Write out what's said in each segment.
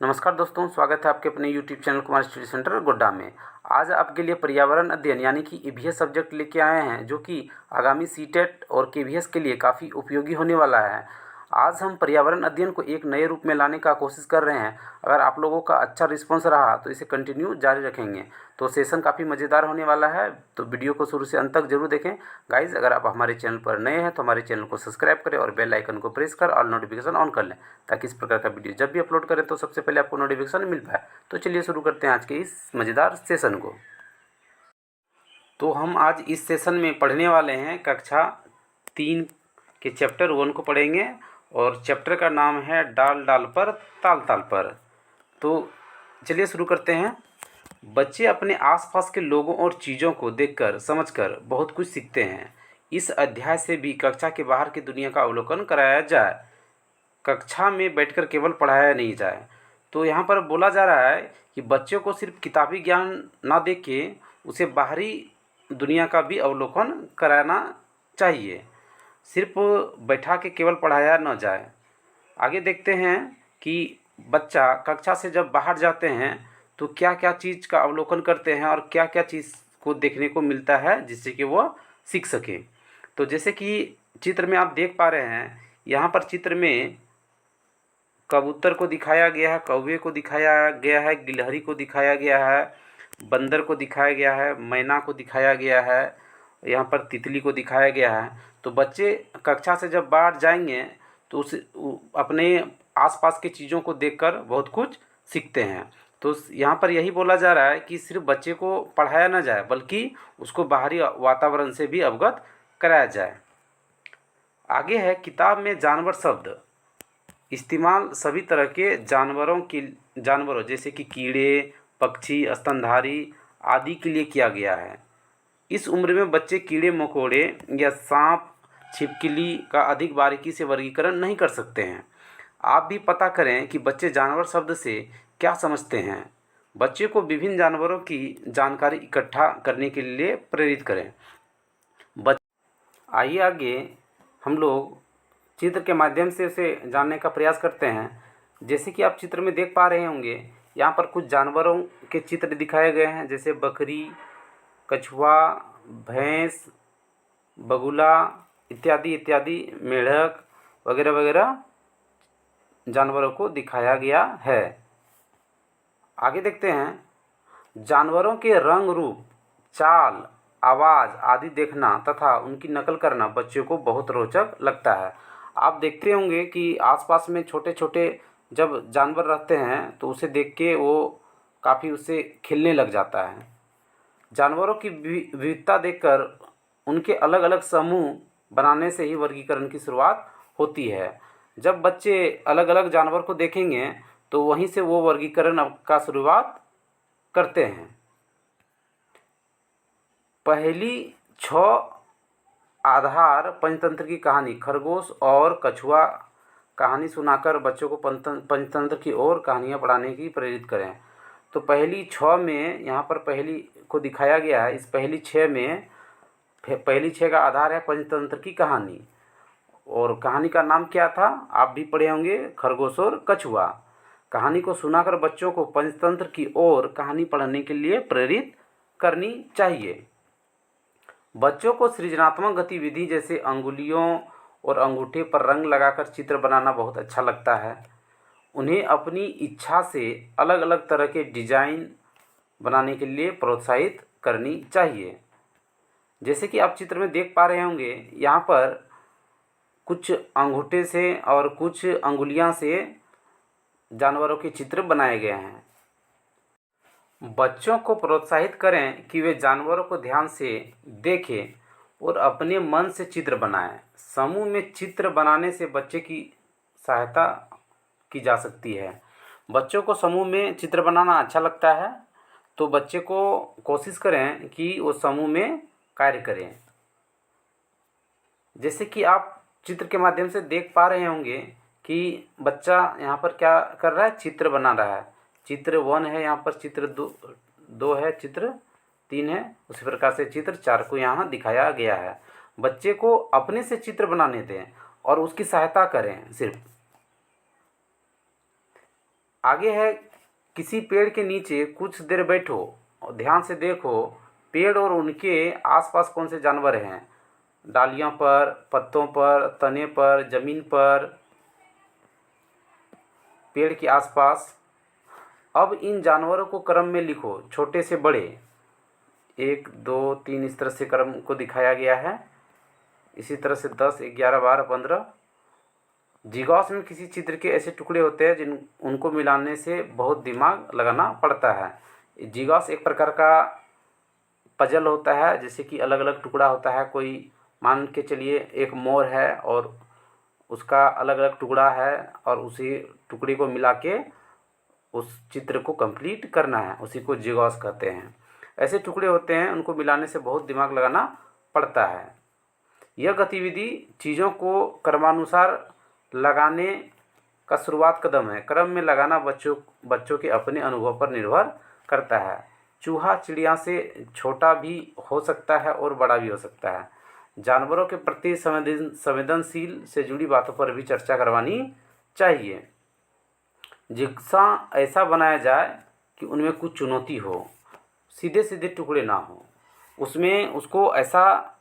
नमस्कार दोस्तों, स्वागत है आपके अपने YouTube channel Kumar study centre Godda में। आज आपके लिए पर्यावरण अध्ययन यानी कि ईवीएस सब्जेक्ट लेके आए हैं, जो कि आगामी सीटेट और केवीएस के लिए काफ़ी उपयोगी होने वाला है। आज हम पर्यावरण अध्ययन को एक नए रूप में लाने का कोशिश कर रहे हैं। अगर आप लोगों का अच्छा रिस्पॉन्स रहा तो इसे कंटिन्यू जारी रखेंगे। तो सेशन काफ़ी मज़ेदार होने वाला है, तो वीडियो को शुरू से अंत तक जरूर देखें। गाइज, अगर आप हमारे चैनल पर नए हैं तो हमारे चैनल को सब्सक्राइब करें और बेल आइकन को प्रेस कर ऑल नोटिफिकेशन ऑन कर लें, ताकि इस प्रकार का वीडियो जब भी अपलोड करें तो सबसे पहले आपको नोटिफिकेशन मिल पाए। तो चलिए शुरू करते हैं आज के इस मज़ेदार सेशन को। तो हम आज इस सेशन में पढ़ने वाले हैं कक्षा 3 के चैप्टर 1 को पढ़ेंगे, और चैप्टर का नाम है डाल डाल पर ताल ताल पर। तो चलिए शुरू करते हैं। बच्चे अपने आसपास के लोगों और चीज़ों को देखकर समझकर बहुत कुछ सीखते हैं। इस अध्याय से भी कक्षा के बाहर की दुनिया का अवलोकन कराया जाए, कक्षा में बैठकर केवल पढ़ाया नहीं जाए। तो यहाँ पर बोला जा रहा है कि बच्चों को सिर्फ किताबी ज्ञान ना दे के उसे बाहरी दुनिया का भी अवलोकन कराना चाहिए, सिर्फ बैठा के केवल पढ़ाया न जाए। आगे देखते हैं कि बच्चा कक्षा से जब बाहर जाते हैं तो क्या क्या चीज़ का अवलोकन करते हैं और क्या क्या चीज़ को देखने को मिलता है जिससे कि वह सीख सके। तो जैसे कि चित्र में आप देख पा रहे हैं, यहाँ पर चित्र में कबूतर को दिखाया गया है, कौवे को दिखाया गया है, गिलहरी को दिखाया गया है, बंदर को दिखाया गया है, मैना को दिखाया गया है, यहाँ पर तितली को दिखाया गया है। तो बच्चे कक्षा से जब बाहर जाएंगे तो अपने आसपास की चीज़ों को देखकर बहुत कुछ सीखते हैं। तो यहाँ पर यही बोला जा रहा है कि सिर्फ बच्चे को पढ़ाया ना जाए, बल्कि उसको बाहरी वातावरण से भी अवगत कराया जाए। आगे है, किताब में जानवर शब्द इस्तेमाल सभी तरह के जानवरों जैसे कि कीड़े, पक्षी, स्तनधारी आदि के लिए किया गया है। इस उम्र में बच्चे कीड़े मकोड़े या सांप छिपकली का अधिक बारीकी से वर्गीकरण नहीं कर सकते हैं। आप भी पता करें कि बच्चे जानवर शब्द से क्या समझते हैं। बच्चे को विभिन्न जानवरों की जानकारी इकट्ठा करने के लिए प्रेरित करें। आइए आगे हम लोग चित्र के माध्यम से उसे जानने का प्रयास करते हैं। जैसे कि आप चित्र में देख पा रहे होंगे, यहाँ पर कुछ जानवरों के चित्र दिखाए गए हैं, जैसे बकरी, कछुआ, भैंस, बगुला इत्यादि इत्यादि, मेढक वगैरह वगैरह जानवरों को दिखाया गया है। आगे देखते हैं, जानवरों के रंग, रूप, चाल, आवाज़ आदि देखना तथा उनकी नकल करना बच्चों को बहुत रोचक लगता है। आप देखते होंगे कि आसपास में छोटे छोटे जब जानवर रहते हैं तो उसे देख के वो काफ़ी उससे खेलने लग जाता है। जानवरों की विविधता देखकर उनके अलग अलग समूह बनाने से ही वर्गीकरण की शुरुआत होती है। जब बच्चे अलग अलग जानवर को देखेंगे तो वहीं से वो वर्गीकरण का शुरुआत करते हैं। पहली 6 आधार पंचतंत्र की कहानी खरगोश और कछुआ कहानी सुनाकर बच्चों को पंचतंत्र की और कहानियाँ पढ़ाने की प्रेरित करें। तो पहली 6 में यहाँ पर पहली को दिखाया गया है। इस पहली 6 में पहली 6 का आधार है पंचतंत्र की कहानी, और कहानी का नाम क्या था आप भी पढ़े होंगे, खरगोश और कछुआ। कहानी को सुनाकर बच्चों को पंचतंत्र की ओर कहानी पढ़ने के लिए प्रेरित करनी चाहिए। बच्चों को सृजनात्मक गतिविधि जैसे अंगुलियों और अंगूठे पर रंग लगाकर चित्र बनाना बहुत अच्छा लगता है। उन्हें अपनी इच्छा से अलग अलग तरह के डिजाइन बनाने के लिए प्रोत्साहित करनी चाहिए। जैसे कि आप चित्र में देख पा रहे होंगे, यहाँ पर कुछ अंगूठे से और कुछ अंगुलियां से जानवरों के चित्र बनाए गए हैं। बच्चों को प्रोत्साहित करें कि वे जानवरों को ध्यान से देखें और अपने मन से चित्र बनाएं। समूह में चित्र बनाने से बच्चे की सहायता की जा सकती है। बच्चों को समूह में चित्र बनाना अच्छा लगता है, तो बच्चे को कोशिश करें कि वो समूह में कार्य करें। जैसे कि आप चित्र के माध्यम से देख पा रहे होंगे कि बच्चा यहाँ पर क्या कर रहा है, चित्र बना रहा है। चित्र 1 है, यहाँ पर चित्र 2 है, चित्र 3 है, उसी प्रकार से चित्र 4 को यहाँ दिखाया गया है। बच्चे को अपने से चित्र बनाने दें और उसकी सहायता करें सिर्फ। आगे है, किसी पेड़ के नीचे कुछ देर बैठो और ध्यान से देखो पेड़ और उनके आसपास कौन से जानवर हैं। डालियों पर, पत्तों पर, तने पर, जमीन पर, पेड़ के आसपास। अब इन जानवरों को क्रम में लिखो, छोटे से बड़े, 1 2 3 इस तरह से क्रम को दिखाया गया है। इसी तरह से 10 11 12 15। जिगॉस में किसी चित्र के ऐसे टुकड़े होते हैं जिन उनको मिलाने से बहुत दिमाग लगाना पड़ता है। जिगॉस एक प्रकार का पजल होता है, जैसे कि अलग अलग टुकड़ा होता है। कोई मान के चलिए एक मोर है और उसका अलग अलग टुकड़ा है और उसी टुकड़े को मिला के उस चित्र को कंप्लीट करना है, उसी को जिगॉस कहते हैं। ऐसे टुकड़े होते हैं, उनको मिलाने से बहुत दिमाग लगाना पड़ता है। यह गतिविधि चीज़ों को क्रमानुसार लगाने का शुरुआत कदम है। क्रम में लगाना बच्चों के अपने अनुभव पर निर्भर करता है। चूहा चिड़िया से छोटा भी हो सकता है और बड़ा भी हो सकता है। जानवरों के प्रति संवेदनशील से जुड़ी बातों पर भी चर्चा करवानी चाहिए। जिग्सा ऐसा बनाया जाए कि उनमें कुछ चुनौती हो, सीधे सीधे टुकड़े ना हो। उसमें उसको ऐसा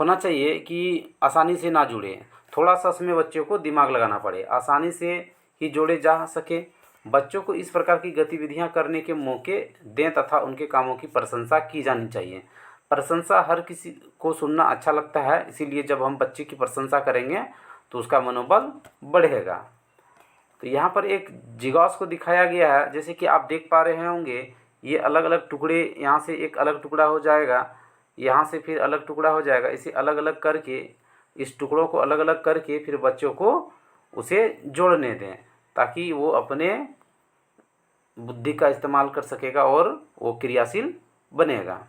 होना चाहिए कि आसानी से ना जुड़े, थोड़ा सा उसमें बच्चों को दिमाग लगाना पड़े, आसानी से ही जोड़े जा सके। बच्चों को इस प्रकार की गतिविधियां करने के मौके दें तथा उनके कामों की प्रशंसा की जानी चाहिए। प्रशंसा हर किसी को सुनना अच्छा लगता है, इसीलिए जब हम बच्चे की प्रशंसा करेंगे तो उसका मनोबल बढ़ेगा। तो यहाँ पर एक जिगॉस को दिखाया गया है, जैसे कि आप देख पा रहे होंगे ये अलग अलग टुकड़े, यहाँ से एक अलग टुकड़ा हो जाएगा, यहाँ से फिर अलग टुकड़ा हो जाएगा। इसे अलग अलग करके, इस टुकड़ों को अलग अलग करके फिर बच्चों को उसे जोड़ने दें, ताकि वो अपने बुद्धि का इस्तेमाल कर सकेगा और वो क्रियाशील बनेगा।